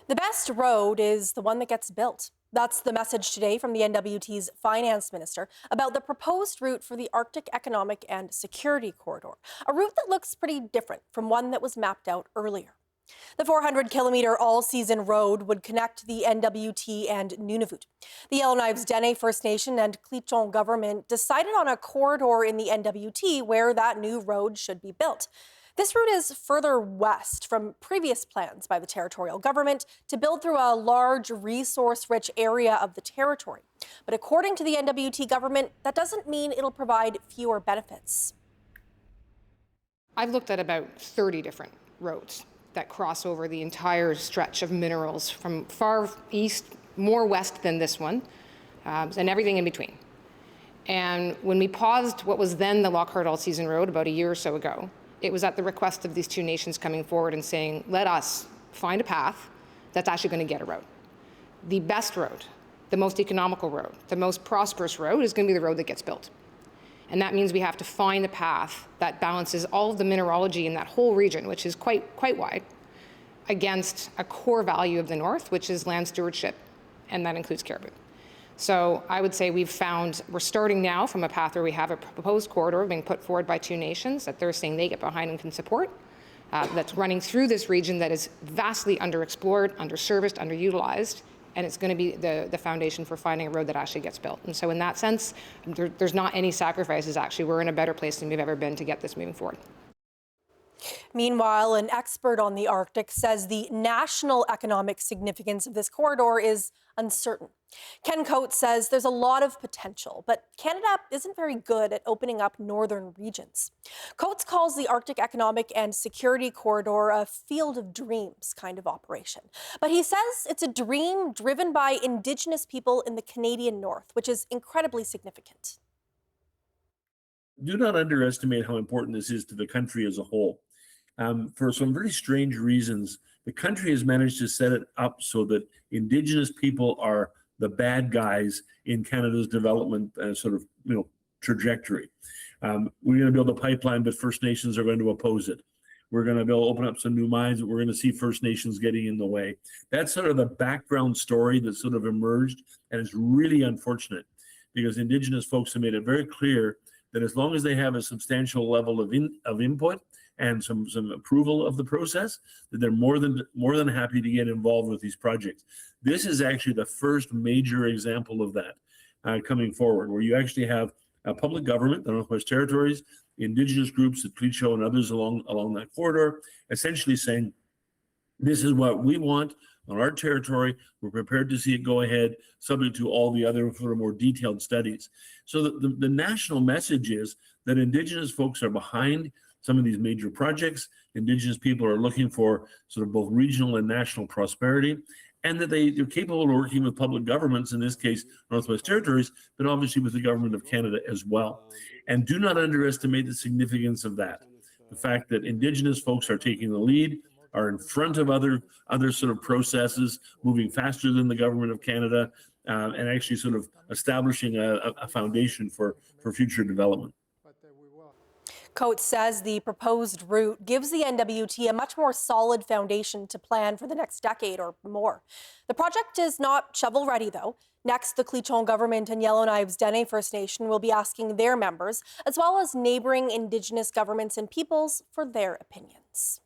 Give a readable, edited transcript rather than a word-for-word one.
The best road is the one that gets built. That's the message today from the N.W.T's finance minister about the proposed route for the Arctic Economic and Security Corridor, a route that looks pretty different from one that was mapped out earlier. The 400-kilometre all-season road would connect the N.W.T and Nunavut. The Yellowknife's Dene First Nation and Clichon government decided on a corridor in the N.W.T where that new road should be built. This route is further west from previous plans by the territorial government to build through a large, resource-rich area of the territory. But according to the N.W.T government, that doesn't mean it'll provide fewer benefits. I've looked at about 30 different roads that cross over the entire stretch of minerals from far east, more west than this one, and everything in between. And when we paused what was then the Lockhart All-Season Road about a year or so ago, it was at the request of these two nations coming forward and saying, let us find a path that's actually going to get a road. The best road, the most economical road, the most prosperous road is going to be the road that gets built. And that means we have to find a path that balances all of the mineralogy in that whole region, which is quite wide, against a core value of the North, which is land stewardship, and that includes caribou. So I would say we're starting now from a path where we have a proposed corridor being put forward by two nations that they're saying they get behind and can support, that's running through this region that is vastly underexplored, underserviced, underutilized, and it's going to be the foundation for finding a road that actually gets built. And so in that sense, there's not any sacrifices, actually. We're in a better place than we've ever been to get this moving forward. Meanwhile, an expert on the Arctic says the national economic significance of this corridor is uncertain. Ken Coates says there's a lot of potential, but Canada isn't very good at opening up northern regions. Coates calls the Arctic Economic and Security Corridor a field of dreams kind of operation. But he says it's a dream driven by Indigenous people in the Canadian North, which is incredibly significant. Do not underestimate how important this is to the country as a whole. For some very strange reasons, the country has managed to set it up so that Indigenous people are the bad guys in Canada's development trajectory. We're going to build a pipeline, but First Nations are going to oppose it. We're going to open up some new mines, but we're going to see First Nations getting in the way. That's sort of the background story that sort of emerged, and it's really unfortunate because Indigenous folks have made it very clear that as long as they have a substantial level of input and some approval of the process, that they're more than happy to get involved with these projects. This is actually the first major example of that coming forward, where you actually have a public government, the Northwest Territories, Indigenous groups, the Clicho and others along that corridor, essentially saying, this is what we want on our territory. We're prepared to see it go ahead, subject to all the other sort of more detailed studies. So the national message is that Indigenous folks are behind some of these major projects. Indigenous people are looking for sort of both regional and national prosperity, and that they're capable of working with public governments, in this case, Northwest Territories, but obviously with the government of Canada as well. And do not underestimate the significance of that. The fact that Indigenous folks are taking the lead, are in front of other sort of processes, moving faster than the government of Canada, and actually sort of establishing a foundation for future development. Coates says the proposed route gives the N.W.T a much more solid foundation to plan for the next decade or more. The project is not shovel-ready, though. Next, the Clichon government and Yellowknife's Dene First Nation will be asking their members, as well as neighbouring Indigenous governments and peoples, for their opinions.